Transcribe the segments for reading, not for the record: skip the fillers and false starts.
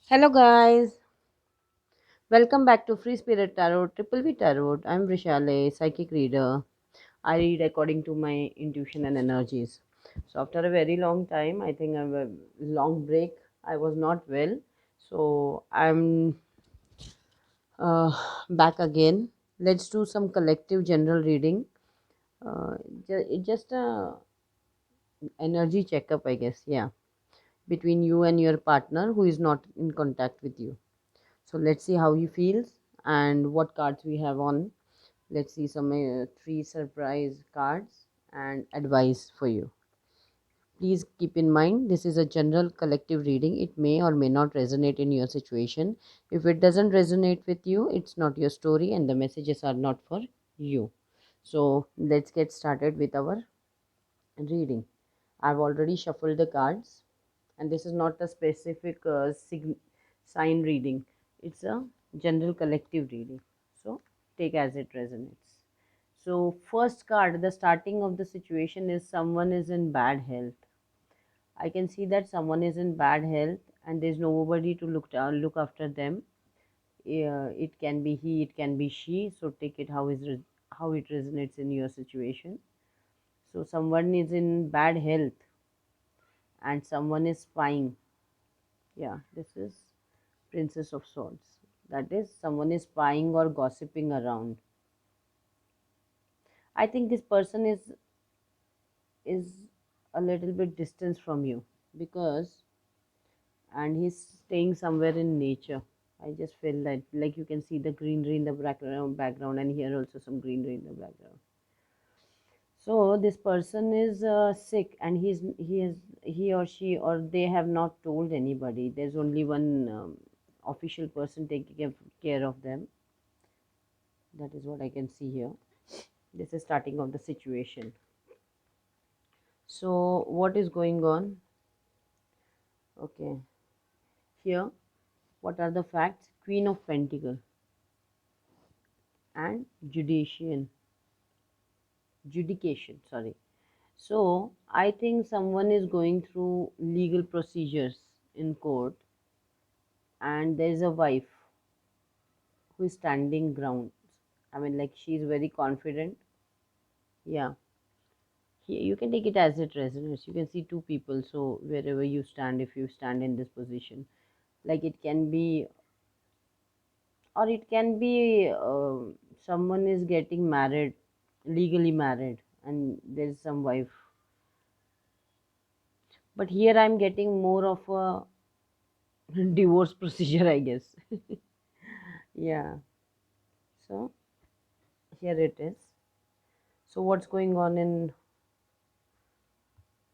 Hello, guys. Welcome back to Free Spirit Tarot, Triple V Tarot. I'm Vrishale, psychic reader. I read according to my intuition and energies. So, after a very long time, I think a long break, I was not well. So, I'm uh, back again. Let's do some collective general reading. Uh, just a energy checkup, I guess. Yeah, between you and your partner who is not in contact with you. So let's see how he feels and what cards we have on. Let's see some three surprise cards and advice for you. Please keep in mind this is a general collective reading. It may or may not resonate in your situation. If it doesn't resonate with you, it's not your story and the messages are not for you. So let's get started with our reading. I've already shuffled the cards, and this is not a specific sign reading, it's a general collective reading. So, take as it resonates. So, first card, the starting of the situation is someone is in bad health. I can see that someone is in bad health and there's nobody to look after them. It can be he, it can be she. So, take it how it resonates in your situation. So, someone is in bad health and someone is spying. Yeah, this is Princess of Swords. That is, someone is spying or gossiping around. I think this person is a little bit distance from you because and he's staying somewhere in nature. I just feel that like you can see the greenery in the background and here also some greenery in the background. So this person is sick and he or she or they have not told anybody. There's only one official person taking care of them. That is what I can see here. This is starting of the situation. So what is going on? Okay, here what are the facts? Queen of Pentacle and judication. Sorry. So I think someone is going through legal procedures in court, and there is a wife who is standing ground. I mean, like she is very confident. Yeah, you can take it as it resonates. You can see two people. So wherever you stand, if you stand in this position, like it can be, or it can be someone is getting married, legally married, and there's some wife. But here I'm getting more of a divorce procedure, I guess. Yeah. So here it is. So what's going on in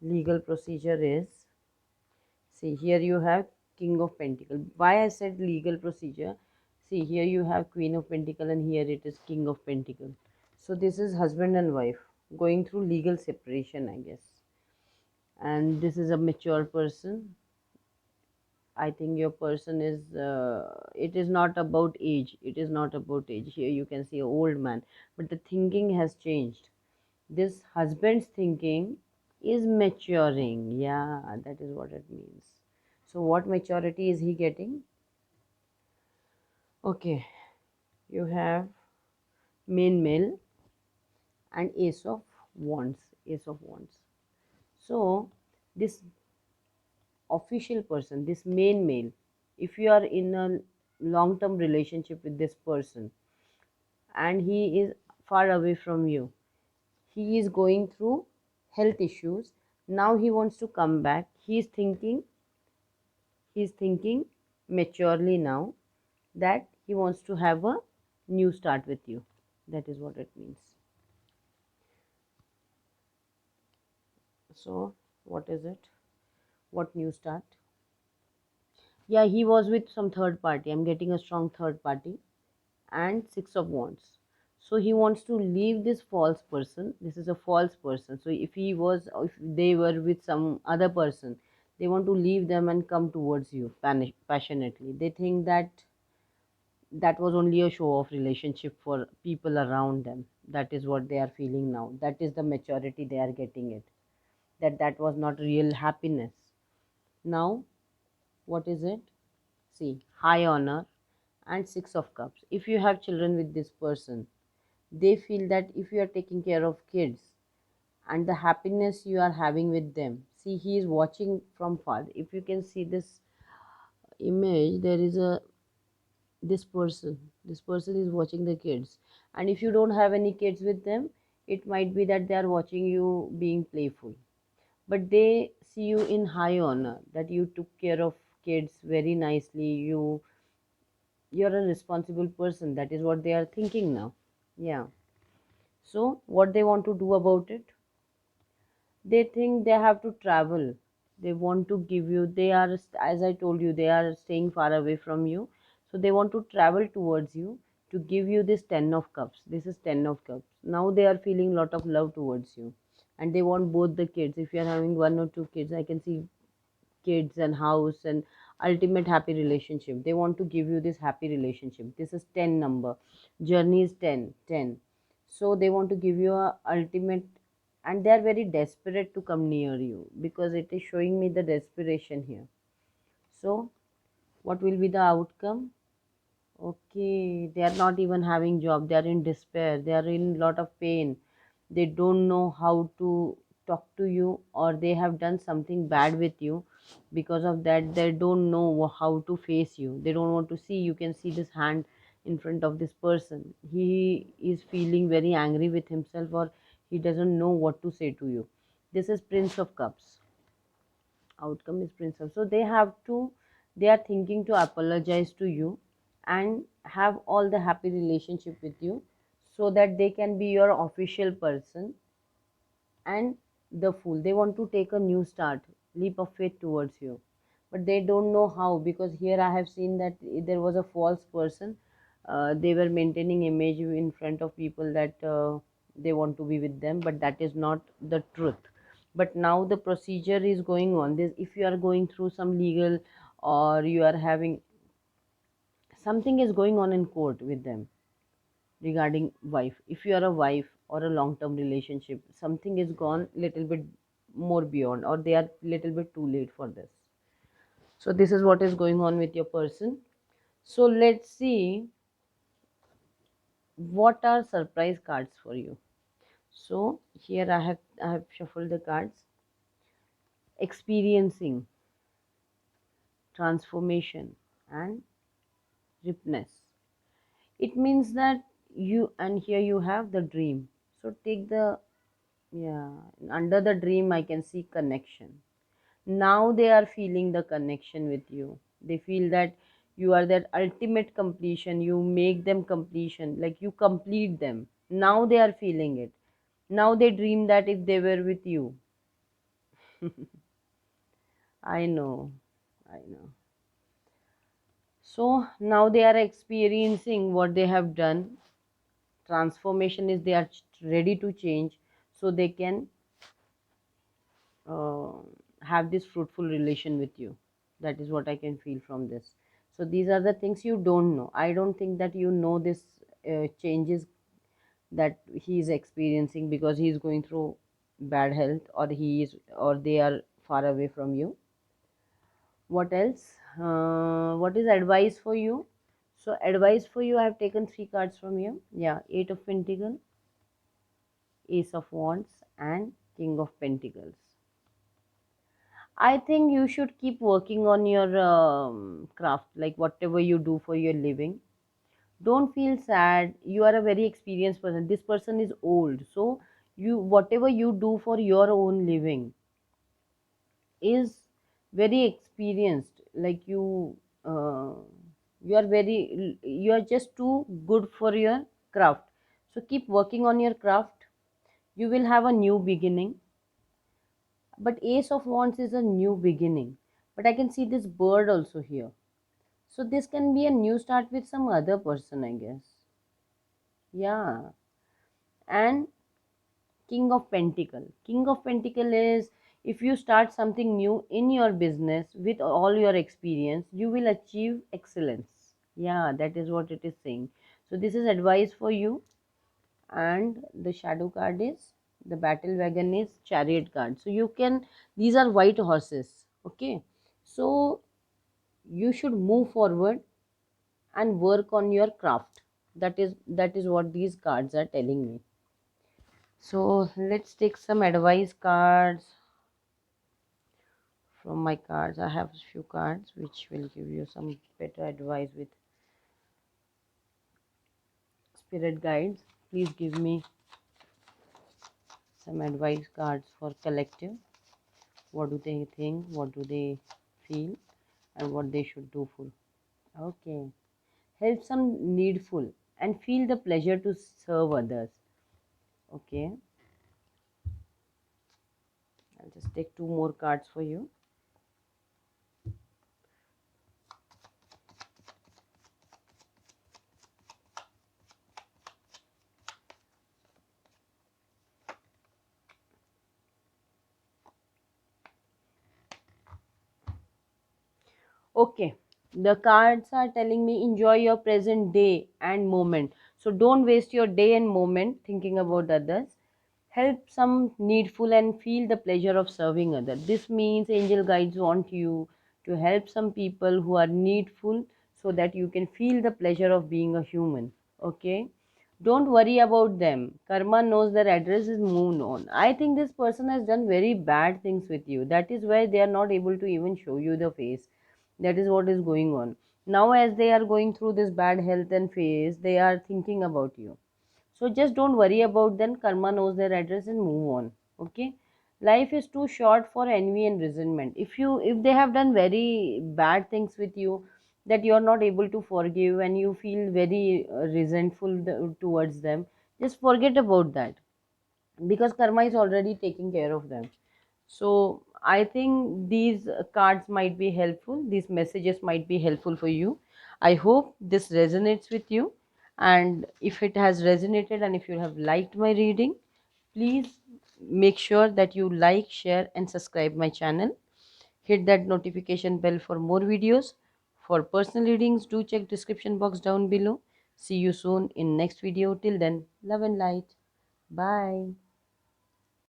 legal procedure is, see here you have King of Pentacle. Why I said legal procedure? See here you have Queen of Pentacle and here it is King of Pentacle. So this is husband and wife going through legal separation, I guess. And this is a mature person. I think your person is it is not about age, it is not about age. Here you can see an old man, but the thinking has changed. This husband's thinking is maturing. Yeah, that is what it means. So what maturity is he getting? Okay, you have main male and ace of wands. So this official person, this main male, if you are in a long term relationship with this person and he is far away from you, he is going through health issues. Now he wants to come back. He's thinking maturely now that he wants to have a new start with you. That is what it means. So what is it? What new start? Yeah, he was with some third party. I'm getting a strong third party and six of wands. So he wants to leave this false person. This is a false person. So if they were with some other person, they want to leave them and come towards you passionately. They think that that was only a show off relationship for people around them. That is what they are feeling now. That is the maturity they are getting it. That was not real happiness. Now what is it? See, high honor and Six of Cups. If you have children with this person, they feel that if you are taking care of kids and the happiness you are having with them, see, he is watching from far. If you can see this image, there is a this person is watching the kids, and if you don't have any kids with them, it might be that they are watching you being playful, but they see you in high honor, that you took care of kids very nicely. You're a responsible person. That is what they are thinking now. Yeah. So what they want to do about it, they think they have to travel. They want to give you, they are, as I told you, they are staying far away from you, so they want to travel towards you to give you this 10 of cups. This is 10 of cups. Now they are feeling lot of love towards you, and they want both the kids. If you are having one or two kids, I can see kids and house and ultimate happy relationship. They want to give you this happy relationship. This is 10 number. Journey is 10, 10. So they want to give you a ultimate, and they are very desperate to come near you because it is showing me the desperation here. So what will be the outcome? Okay, they are not even having job. They are in despair. They are in lot of pain. They don't know how to talk to you, or they have done something bad with you. Because of that, they don't know how to face you. They don't want to see. You can see this hand in front of this person. He is feeling very angry with himself, or he doesn't know what to say to you. This is Prince of Cups. Outcome is Prince of. So they are thinking to apologize to you and have all the happy relationship with you, so that they can be your official person. And the Fool, they want to take a new start, leap of faith towards you, but they don't know how, because here I have seen that there was a false person. They were maintaining image in front of people that they want to be with them, but that is not the truth. But now the procedure is going on. This, if you are going through some legal, or you are having something is going on in court with them regarding wife, if you are a wife or a long term relationship, something is gone little bit more beyond, or they are little bit too late for this. So this is what is going on with your person. So let's see what are surprise cards for you. So here I have shuffled the cards. Experiencing transformation and ripness. It means that you, and here you have the dream. So take the, yeah, under the dream I can see connection. Now they are feeling the connection with you. They feel that you are that ultimate completion. You make them completion, like you complete them. Now they are feeling it. Now they dream that if they were with you. I know, I know. So now they are experiencing what they have done. Transformation is they are ready to change, so they can uh, have this fruitful relation with you. That is what I can feel from this. So these are the things you don't know. I don't think that you know this changes that he is experiencing, because he is going through bad health, or he is, or they are far away from you. What else? What is advice for you? So advice for you, I have taken three cards from you. Yeah, Eight of Pentacles, Ace of Wands, and King of Pentacles. I think you should keep working on your craft, like whatever you do for your living. Don't feel sad. You are a very experienced person. This person is old, so you, whatever you do for your own living is very experienced. Like you are very, you are just too good for your craft. So keep working on your craft. You will have a new beginning. But Ace of Wands is a new beginning. But I can see this bird also here. So this can be a new start with some other person, I guess. Yeah. And King of Pentacle. King of Pentacle is, if you start something new in your business with all your experience, you will achieve excellence. Yeah, that is what it is saying. So this is advice for you. And the shadow card is, the battle wagon is Chariot card. So you can, these are white horses. Okay. So you should move forward and work on your craft. That is what these cards are telling me. So let's take some advice cards from my cards. I have a few cards which will give you some better advice with spirit guides. Please give me some advice cards for collective. What do they think? What do they feel? And what they should do for. Okay. Help some needful and feel the pleasure to serve others. Okay. I'll just take two more cards for you. Okay, the cards are telling me enjoy your present day and moment. So don't waste your day and moment thinking about others. Help some needful and feel the pleasure of serving others. This means angel guides want you to help some people who are needful so that you can feel the pleasure of being a human. Okay, don't worry about them. Karma knows their address is moved on. I think this person has done very bad things with you. That is why they are not able to even show you the face. That is what is going on. Now, as they are going through this bad health and phase, they are thinking about you. So just don't worry about them. Karma knows their address and move on. Okay. Life is too short for envy and resentment. If they have done very bad things with you, that you are not able to forgive and you feel very resentful towards them, just forget about that, because karma is already taking care of them. So I think these cards might be helpful, these messages might be helpful for you. I hope this resonates with you, and if it has resonated and if you have liked my reading, please make sure that you like, share and subscribe my channel. Hit that notification bell for more videos. For personal readings, do check description box down below. See you soon in next video. Till then, love and light. Bye.